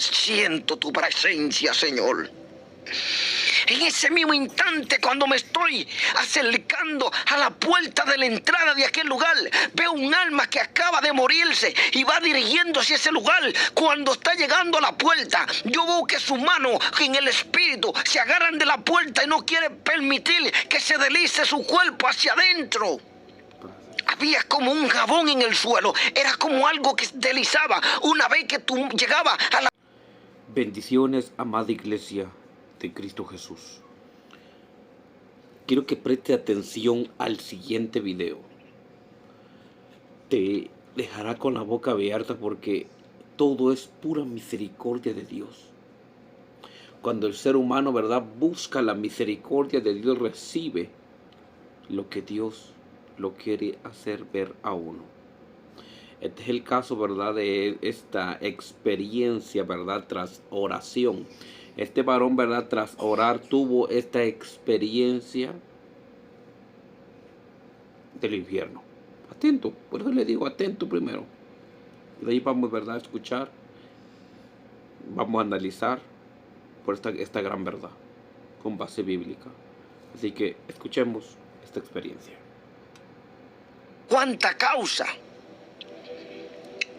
Siento tu presencia, Señor. En ese mismo instante, cuando me estoy acercando a la puerta de la entrada de aquel lugar, veo un alma que acaba de morirse y va dirigiéndose a ese lugar. Cuando está llegando a la puerta, yo veo que sus manos en el espíritu se agarran de la puerta y no quiere permitir que se deslice su cuerpo hacia adentro. Había como un jabón en el suelo, era como algo que deslizaba una vez que tú llegabas a la... Bendiciones, amada iglesia de Cristo Jesús. Quiero que preste atención al siguiente video. Te dejará con la boca abierta porque todo es pura misericordia de Dios. Cuando el ser humano, ¿verdad?, busca la misericordia de Dios, recibe lo que Dios lo quiere hacer ver a uno. Este es el caso, ¿verdad?, de esta experiencia, ¿verdad?, tras oración. Este varón, ¿verdad?, tras orar tuvo esta experiencia del infierno. Atento, por eso le digo atento primero. De ahí vamos, ¿verdad?, a escuchar. Vamos a analizar por esta gran verdad con base bíblica. Así que escuchemos esta experiencia. ¿Cuánta causa?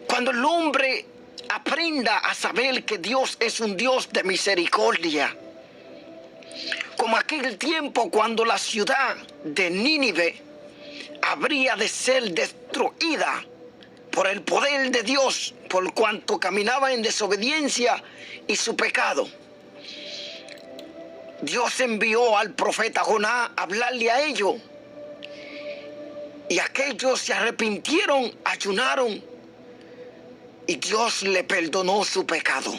Cuando el hombre aprenda a saber que Dios es un Dios de misericordia, como aquel tiempo cuando la ciudad de Nínive habría de ser destruida por el poder de Dios, por cuanto caminaba en desobediencia y su pecado. Dios envió al profeta Jonás a hablarle a ellos, y aquellos se arrepintieron, ayunaron, y Dios le perdonó su pecado.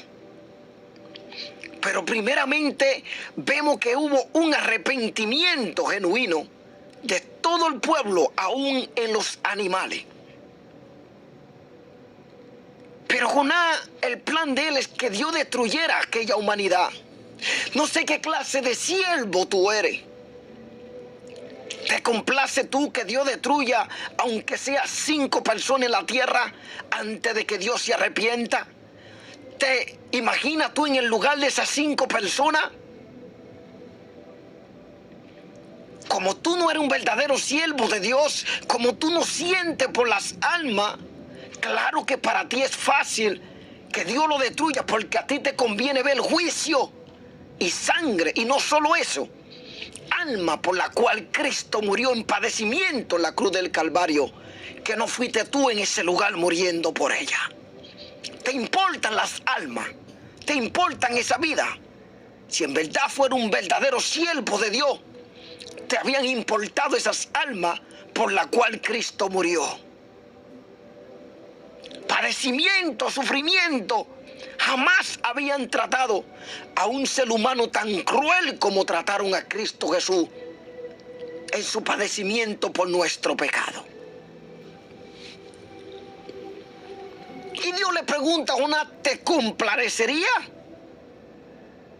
Pero primeramente vemos que hubo un arrepentimiento genuino de todo el pueblo, aún en los animales. Pero Jonás, el plan de él es que Dios destruyera aquella humanidad. No sé qué clase de siervo tú eres. ¿Te complace tú que Dios destruya, aunque sea 5 personas en la tierra, antes de que Dios se arrepienta? ¿Te imaginas tú en el lugar de esas 5 personas? Como tú no eres un verdadero siervo de Dios, como tú no sientes por las almas, claro que para ti es fácil que Dios lo destruya, porque a ti te conviene ver juicio y sangre, y no solo eso, alma por la cual Cristo murió en padecimiento en la cruz del Calvario, que no fuiste tú en ese lugar muriendo por ella. ¿Te importan las almas? ¿Te importan esa vida? Si en verdad fuera un verdadero siervo de Dios, te habían importado esas almas por la cual Cristo murió. Padecimiento, sufrimiento. Jamás habían tratado a un ser humano tan cruel como trataron a Cristo Jesús en su padecimiento por nuestro pecado. Y Dios le pregunta a Jonás, ¿te complacería?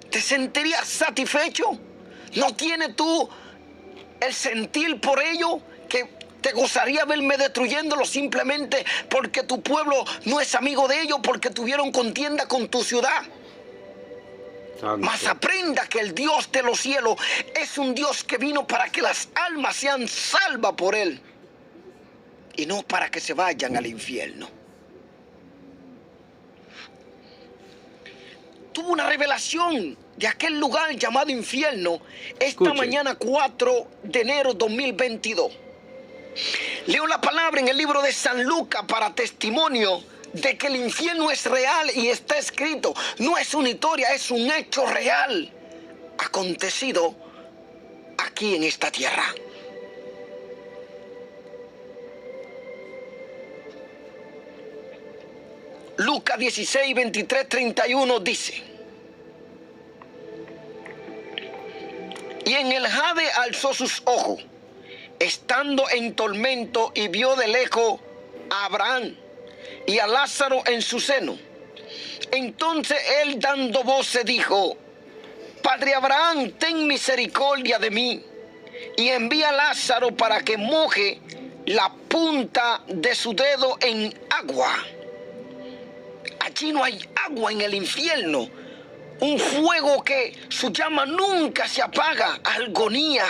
¿Te sentirías satisfecho? ¿No tienes tú el sentir por ello que te gozaría verme destruyéndolo simplemente porque tu pueblo no es amigo de ellos, porque tuvieron contienda con tu ciudad? Santo. Mas aprenda que el Dios de los cielos es un Dios que vino para que las almas sean salvas por Él y no para que se vayan al infierno. Tuvo una revelación de aquel lugar llamado infierno esta mañana 4 de enero 2022. Leo la palabra en el libro de San Lucas para testimonio de que el infierno es real y está escrito. No es una historia, es un hecho real acontecido aquí en esta tierra. Lucas 16, 23, 31 dice: y en el jade alzó sus ojos, estando en tormento, y vio de lejos a Abraham y a Lázaro en su seno. Entonces él, dando voces, dijo: Padre Abraham, ten misericordia de mí, y envía a Lázaro para que moje la punta de su dedo en agua. Allí Aquí no hay agua en el infierno. Un fuego que su llama nunca se apaga. Agonía.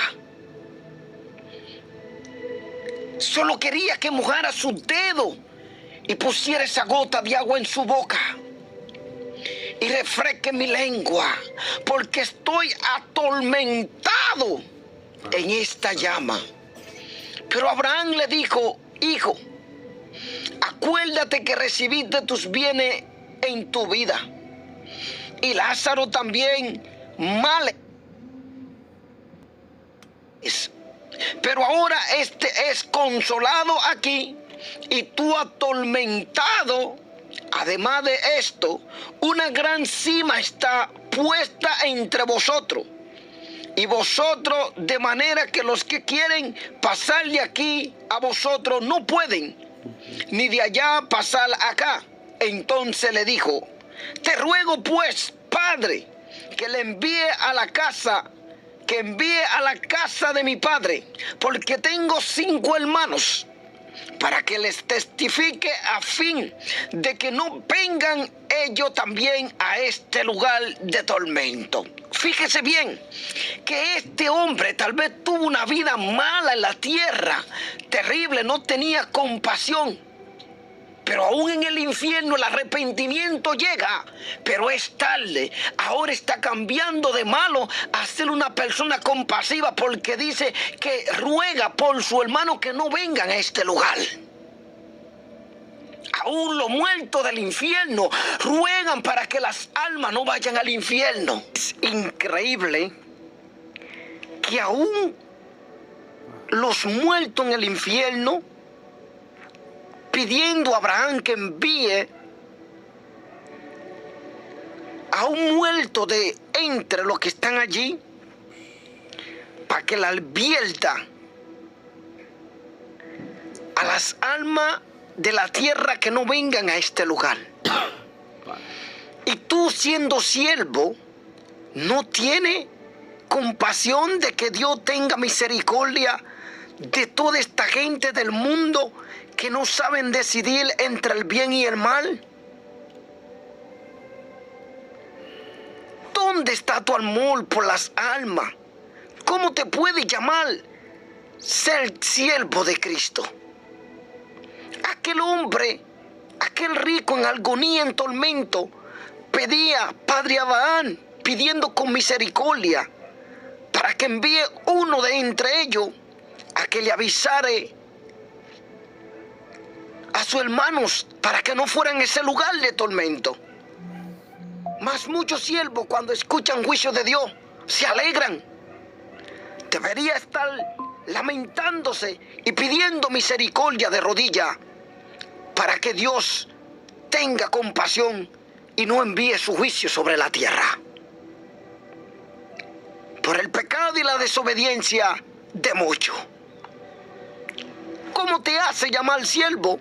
Solo quería que mojara su dedo y pusiera esa gota de agua en su boca y refresque mi lengua, porque estoy atormentado en esta llama. Pero Abraham le dijo: hijo, acuérdate que recibiste tus bienes en tu vida, y Lázaro también males. Pero ahora este es consolado aquí y tú atormentado. Además de esto, una gran cima está puesta entre vosotros y vosotros, de manera que los que quieren pasar de aquí a vosotros no pueden, ni de allá pasar acá. Entonces le dijo: te ruego pues, Padre, que le envíe a la casa de mi padre, porque tengo 5 hermanos, para que les testifique, a fin de que no vengan ellos también a este lugar de tormento. Fíjese bien que este hombre tal vez tuvo una vida mala en la tierra, terrible, no tenía compasión. Pero aún en el infierno el arrepentimiento llega, pero es tarde. Ahora está cambiando de malo a ser una persona compasiva, porque dice que ruega por su hermano que no vengan a este lugar. Aún los muertos del infierno ruegan para que las almas no vayan al infierno. Es increíble que aún los muertos en el infierno, pidiendo a Abraham que envíe a un muerto de entre los que están allí, para que la advierta a las almas de la tierra que no vengan a este lugar. Y tú, siendo siervo, no tienes compasión de que Dios tenga misericordia de toda esta gente del mundo que no saben decidir entre el bien y el mal. ¿Dónde está tu amor por las almas? ¿Cómo te puede llamar ser siervo de Cristo? Aquel hombre, aquel rico en agonía, en tormento, pedía, Padre Abraham, pidiendo con misericordia, para que envíe uno de entre ellos a que le avisare a sus hermanos para que no fueran a ese lugar de tormento. Mas muchos siervos, cuando escuchan juicio de Dios, se alegran. Debería estar lamentándose y pidiendo misericordia de rodillas, para que Dios tenga compasión y no envíe su juicio sobre la tierra por el pecado y la desobediencia de muchos. ¿Cómo te hace llamar siervo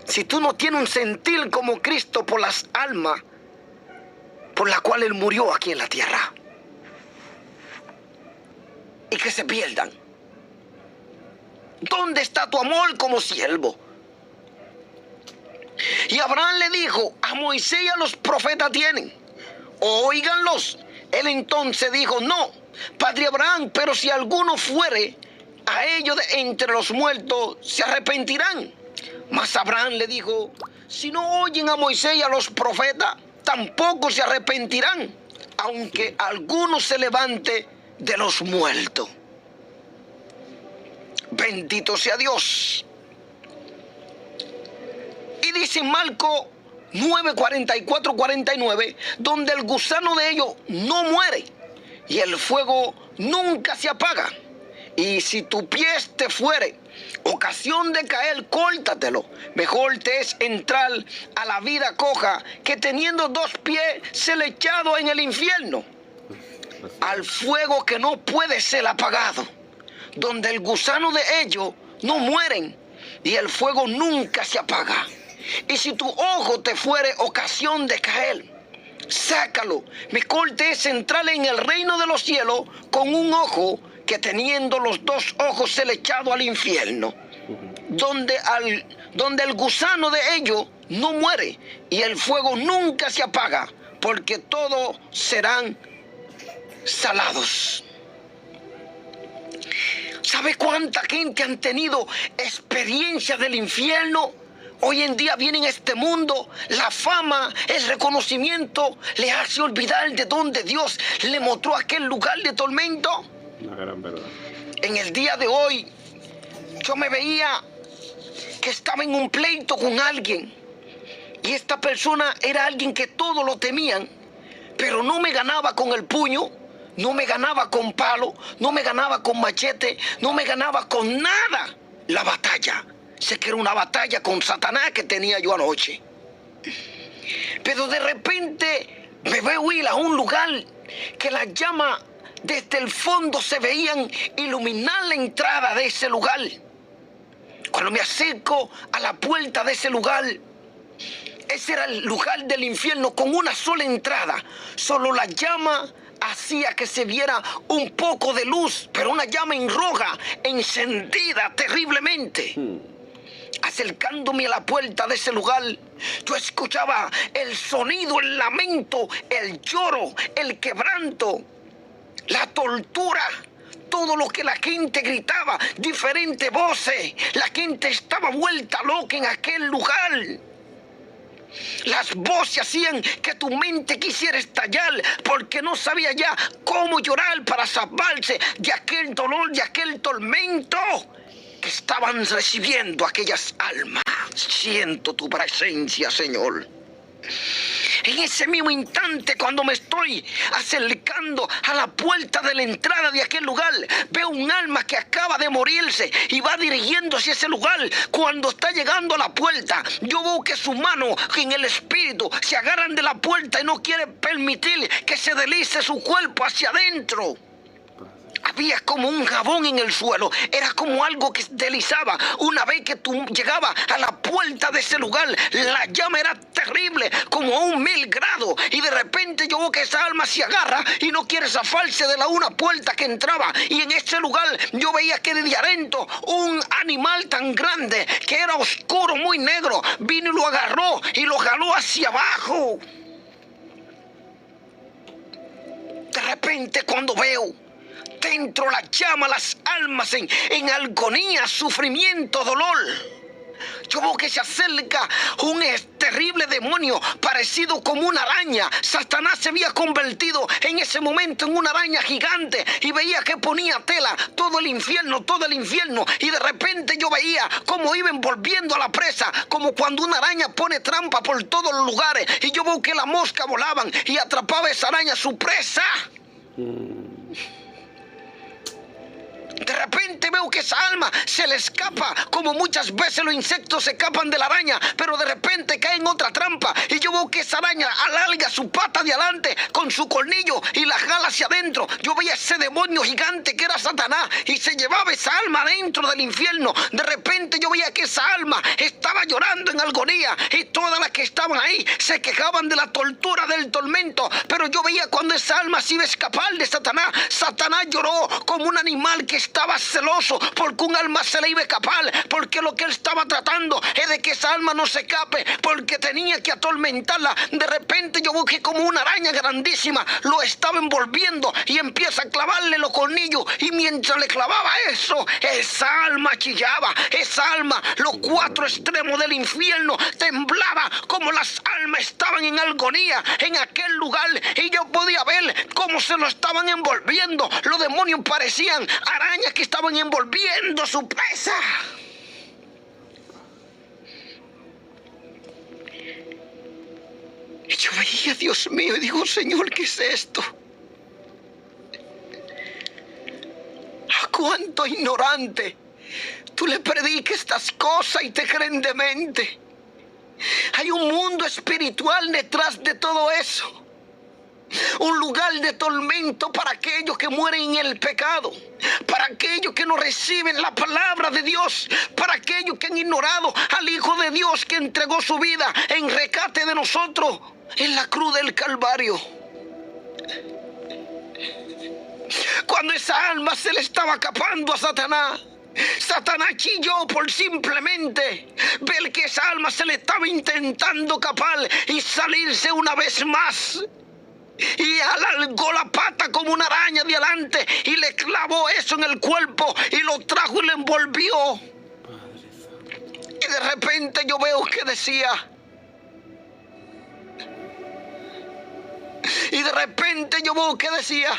si tú no tienes un sentir como Cristo por las almas por las cuales Él murió aquí en la tierra y que se pierdan? ¿Dónde está tu amor como siervo? Y Abraham le dijo: a Moisés y a los profetas tienen, óiganlos. Él entonces dijo: no, Padre Abraham, pero si alguno fuere a ellos de entre los muertos, se arrepentirán. Mas Abraham le dijo: si no oyen a Moisés y a los profetas, tampoco se arrepentirán, aunque alguno se levante de los muertos. Bendito sea Dios. Y dice en Marcos 9, 44, 49, donde el gusano de ellos no muere y el fuego nunca se apaga. Y si tu pie te fuere ocasión de caer, córtatelo. Mejor te es entrar a la vida coja que teniendo 2 pies ser echado en el infierno, al fuego que no puede ser apagado, donde el gusano de ellos no mueren y el fuego nunca se apaga. Y si tu ojo te fuere ocasión de caer, sácalo. Mejor te es entrar en el reino de los cielos con un ojo que teniendo los 2 ojos ser echado al infierno, donde el gusano de ellos no muere y el fuego nunca se apaga, porque todos serán salados. ¿Sabe cuánta gente han tenido experiencia del infierno? Hoy en día viene en este mundo, la fama, el reconocimiento le hace olvidar de dónde Dios le mostró aquel lugar de tormento. Una gran verdad. En el día de hoy, yo me veía que estaba en un pleito con alguien. Y esta persona era alguien que todos lo temían, pero no me ganaba con el puño, no me ganaba con palo, no me ganaba con machete, no me ganaba con nada la batalla. Sé que era una batalla con Satanás que tenía yo anoche. Pero de repente me veo ir a un lugar que las llamas desde el fondo se veían iluminar la entrada de ese lugar. Cuando me acerco a la puerta de ese lugar, ese era el lugar del infierno con una sola entrada. Solo la llama hacía que se viera un poco de luz, pero una llama en roja, encendida terriblemente. Acercándome a la puerta de ese lugar, yo escuchaba el sonido, el lamento, el lloro, el quebranto, la tortura. Todo lo que la gente gritaba, diferentes voces. La gente estaba vuelta loca en aquel lugar. Las voces hacían que tu mente quisiera estallar porque no sabía ya cómo llorar para salvarse de aquel dolor, de aquel tormento que estaban recibiendo aquellas almas. Siento tu presencia, Señor. En ese mismo instante, cuando me estoy acercando a la puerta de la entrada de aquel lugar, veo un alma que acaba de morirse y va dirigiéndose a ese lugar. Cuando está llegando a la puerta, yo veo que sus manos en el espíritu se agarran de la puerta y no quiere permitir que se deslice su cuerpo hacia adentro. Había como un jabón en el suelo, era como algo que deslizaba. Una vez que tú llegabas a la puerta de ese lugar, la llama era terrible, como a 1000 grados. Y de repente yo veo que esa alma se agarra y no quiere zafarse de la una puerta que entraba. Y en ese lugar yo veía que de adentro un animal tan grande, que era oscuro, muy negro, vino y lo agarró y lo jaló hacia abajo. De repente cuando veo dentro la llama, las almas en agonía, sufrimiento, dolor, yo veo que se acerca un terrible demonio parecido como una araña. Satanás se había convertido en ese momento en una araña gigante y veía que ponía tela todo el infierno, y de repente yo veía cómo iba envolviendo a la presa, como cuando una araña pone trampa por todos los lugares, y yo veo que las moscas volaban y atrapaba esa araña a su presa. De repente veo que esa alma se le escapa, como muchas veces los insectos se escapan de la araña, pero de repente cae en otra trampa. Y yo veo que esa araña alarga su pata de adelante con su colmillo y la jala hacia adentro. Yo veía ese demonio gigante que era Satanás y se llevaba esa alma dentro del infierno. De repente yo veía que esa alma estaba llorando en agonía y todas las que estaban ahí se quejaban de la tortura, del tormento. Pero yo veía cuando esa alma se iba a escapar de Satanás. Satanás lloró como un animal que estaba celoso porque un alma se le iba a escapar, porque lo que él estaba tratando es de que esa alma no se escape, porque tenía que atormentarla. De repente yo busqué como una araña grandísima, lo estaba envolviendo y empieza a clavarle los colmillos, y mientras le clavaba eso, esa alma chillaba, esa alma, los 4 extremos del infierno temblaba, como las almas estaban en agonía en aquel lugar, y yo podía ver cómo se lo estaban envolviendo. Los demonios parecían arañas que estaban envolviendo a su presa. Y yo veía, Dios mío, y digo, Señor, ¿qué es esto? ¿A cuánto ignorante tú le predicas estas cosas y te creen demente? Hay un mundo espiritual detrás de todo eso. Un lugar de tormento para aquellos que mueren en el pecado, para aquellos que no reciben la palabra de Dios, para aquellos que han ignorado al Hijo de Dios que entregó su vida en rescate de nosotros en la cruz del Calvario. Cuando esa alma se le estaba escapando a Satanás, Satanás chilló por simplemente ver que esa alma se le estaba intentando escapar y salirse una vez más. Y alargó la pata como una araña de adelante y le clavó eso en el cuerpo y lo trajo y lo envolvió. Y de repente yo veo que decía,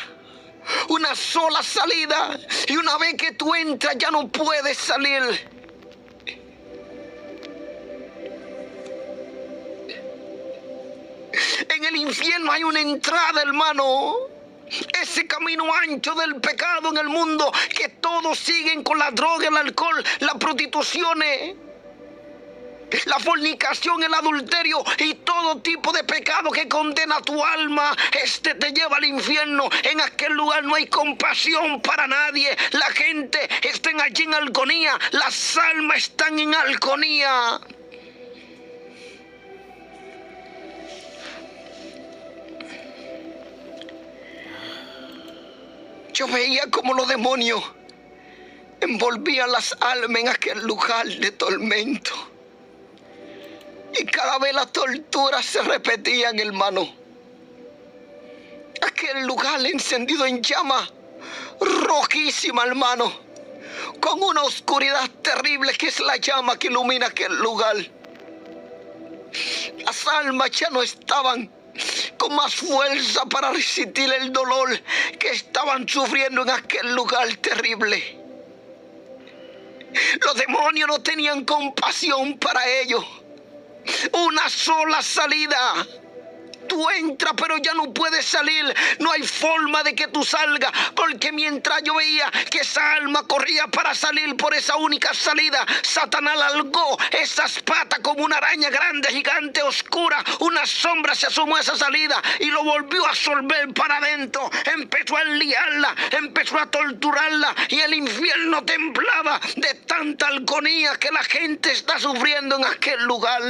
una sola salida, y una vez que tú entras ya no puedes salir. En el infierno hay una entrada, hermano. Ese camino ancho del pecado en el mundo, que todos siguen con la droga, el alcohol, las prostituciones, la fornicación, el adulterio y todo tipo de pecado que condena a tu alma. Te lleva al infierno. En aquel lugar no hay compasión para nadie. La gente está allí en agonía. Las almas están en agonía. Yo veía como los demonios envolvían las almas en aquel lugar de tormento. Y cada vez las torturas se repetían, hermano. Aquel lugar encendido en llama rojísima, hermano, con una oscuridad terrible que es la llama que ilumina aquel lugar. Las almas ya no estaban con más fuerza para resistir el dolor que estaban sufriendo en aquel lugar terrible. Los demonios no tenían compasión para ellos. Una sola salida. Tú entras, pero ya no puedes salir. No hay forma de que tú salgas, porque mientras yo veía que esa alma corría para salir por esa única salida, Satanás alargó esas patas como una araña grande, gigante, oscura. Una sombra se asomó a esa salida y lo volvió a absorber para adentro. Empezó a liarla, empezó a torturarla, y el infierno temblaba de tanta agonía que la gente está sufriendo en aquel lugar.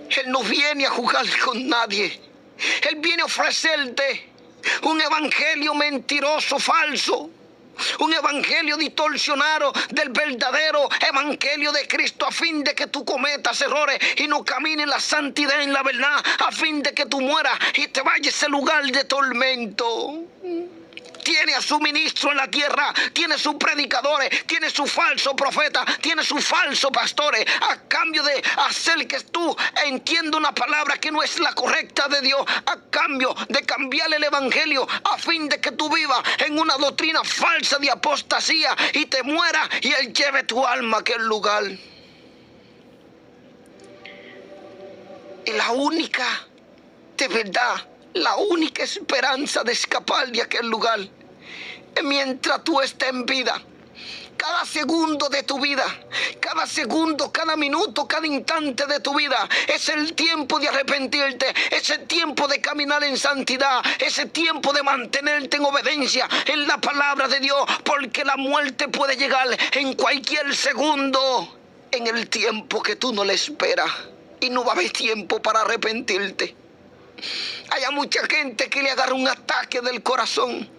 Él no viene a jugar con nadie. Él viene a ofrecerte un evangelio mentiroso, falso. Un evangelio distorsionado del verdadero evangelio de Cristo, a fin de que tú cometas errores y no camines en la santidad, en la verdad, a fin de que tú mueras y te vayas a ese lugar de tormento. Tiene a su ministro en la tierra, tiene sus predicadores, tiene su falso profeta, tiene sus falsos pastores, a cambio de hacer que tú entiendas una palabra que no es la correcta de Dios, a cambio de cambiarle el evangelio, a fin de que tú vivas en una doctrina falsa de apostasía y te mueras y Él lleve tu alma a aquel lugar. Y la única, de verdad, la única esperanza de escapar de aquel lugar es mientras tú estés en vida. Cada segundo de tu vida, cada segundo, cada minuto, cada instante de tu vida es el tiempo de arrepentirte, es el tiempo de caminar en santidad, es el tiempo de mantenerte en obediencia en la palabra de Dios, porque la muerte puede llegar en cualquier segundo, en el tiempo que tú no le esperas, y no va a haber tiempo para arrepentirte. Hay mucha gente que le agarra un ataque del corazón.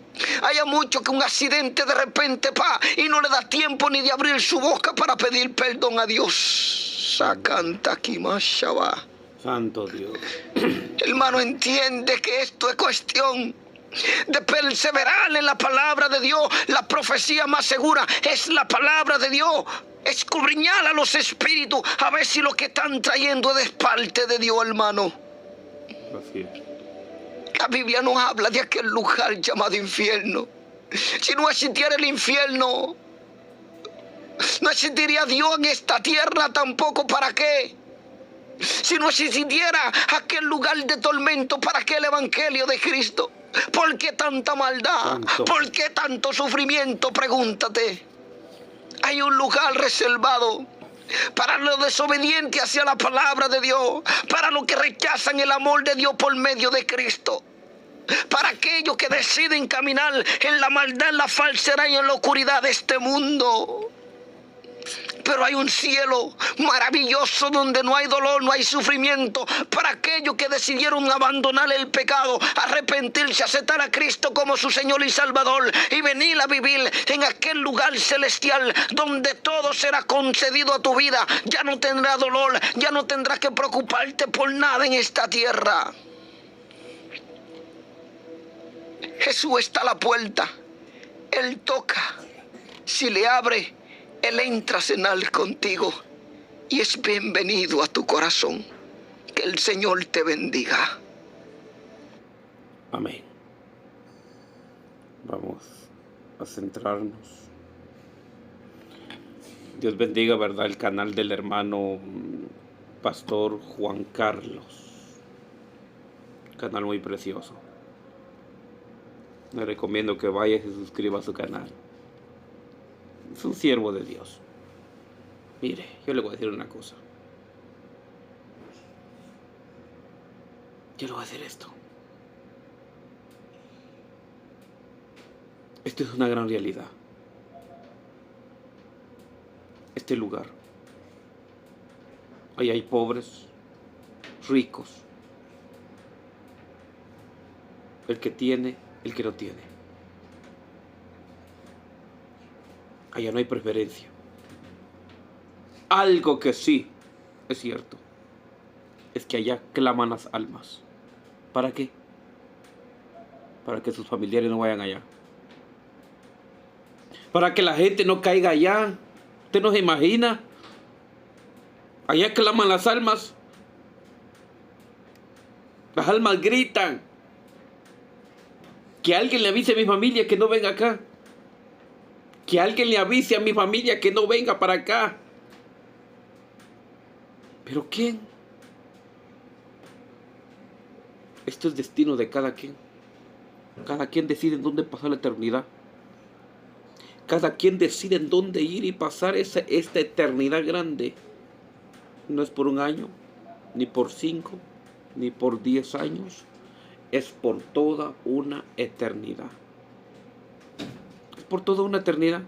Hay mucho que un accidente de repente y no le da tiempo ni de abrir su boca para pedir perdón a Dios. Sacanta aquí más Shabbat. Santo Dios. Hermano, entiende que esto es cuestión de perseverar en la palabra de Dios. La profecía más segura es la palabra de Dios. Escudriñar a los espíritus a ver si lo que están trayendo es parte de Dios, hermano. Así es. La Biblia nos habla de aquel lugar llamado infierno. Si no existiera el infierno, no existiría Dios en esta tierra tampoco. ¿Para qué? Si no existiera aquel lugar de tormento, ¿para qué el evangelio de Cristo? ¿Por qué tanta maldad? ¿Por qué tanto sufrimiento? Pregúntate. Hay un lugar reservado para los desobedientes hacia la palabra de Dios, para los que rechazan el amor de Dios por medio de Cristo, para aquellos que deciden caminar en la maldad, en la falsedad y en la oscuridad de este mundo. pero hay un cielo maravilloso donde no hay dolor, no hay sufrimiento para aquellos que decidieron abandonar el pecado, arrepentirse, aceptar a Cristo como su Señor y Salvador y venir a vivir en aquel lugar celestial donde todo será concedido a tu vida. Ya no tendrás dolor, ya no tendrás que preocuparte por nada en esta tierra. Jesús está a la puerta. Él toca. Si le abre, Él entra a cenar contigo y es bienvenido a tu corazón. Que el Señor te bendiga. Amén. Vamos a centrarnos. Dios bendiga, ¿verdad?, el canal del hermano Pastor Juan Carlos. Canal muy precioso. Le recomiendo que vaya y se suscriba a su canal. Es un siervo de Dios. Mire, yo le voy a decir una cosa. Yo le voy a decir esto. Esto es una gran realidad. Este lugar. Ahí hay pobres, ricos. El que tiene, el que no tiene. Allá no hay preferencia. Algo que sí es cierto es que allá claman las almas. ¿Para qué? Para que sus familiares no vayan allá. Para que la gente no caiga allá. ¿Usted no se imagina? Allá claman las almas. Las almas gritan. Que alguien le avise a mi familia que no venga acá. Que alguien le avise a mi familia que no venga para acá. ¿Pero quién? Esto es destino de cada quien. Cada quien decide en dónde pasar la eternidad. Cada quien decide en dónde ir y pasar esta eternidad grande. No es por un año, ni por 5, ni por 10 años. Es por toda una eternidad. Es por toda una eternidad.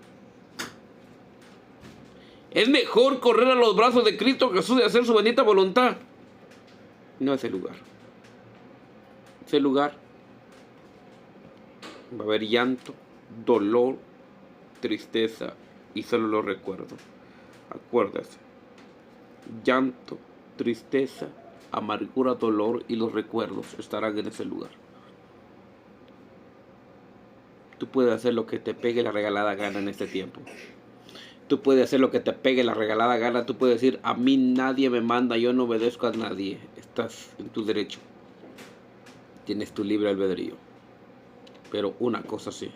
Es mejor correr a los brazos de Cristo Jesús y hacer su bendita voluntad. No ese lugar. Ese lugar va a haber llanto, dolor, tristeza y solo los recuerdos. Acuérdese. Llanto, tristeza, amargura, dolor y los recuerdos estarán en ese lugar. Tú puedes hacer lo que te pegue la regalada gana en este tiempo. Tú puedes hacer lo que te pegue la regalada gana. Tú puedes decir, a mí nadie me manda, yo no obedezco a nadie. Estás en tu derecho. Tienes tu libre albedrío. Pero una cosa sí.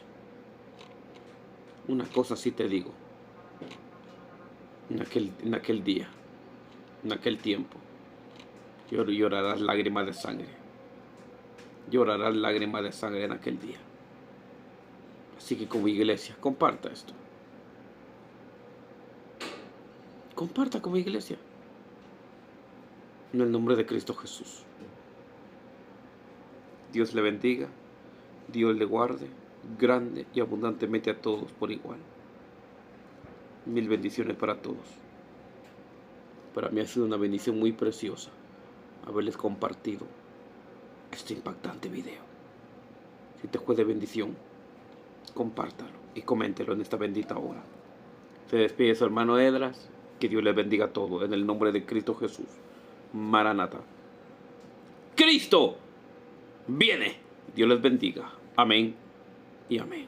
Una cosa sí te digo. En aquel día, en aquel tiempo, llorarás lágrimas de sangre. Llorarás lágrimas de sangre en aquel día. Así que como iglesia, comparta esto. Comparta como iglesia. En el nombre de Cristo Jesús. Dios le bendiga. Dios le guarde. Grande y abundantemente a todos por igual. Mil bendiciones para todos. Para mí ha sido una bendición muy preciosa haberles compartido este impactante video. Si te fue de bendición, compártalo y coméntelo en esta bendita hora. Se despide su hermano Edras. Que Dios les bendiga a todos en el nombre de Cristo Jesús. Maranata. Cristo viene. Dios les bendiga. Amén y amén.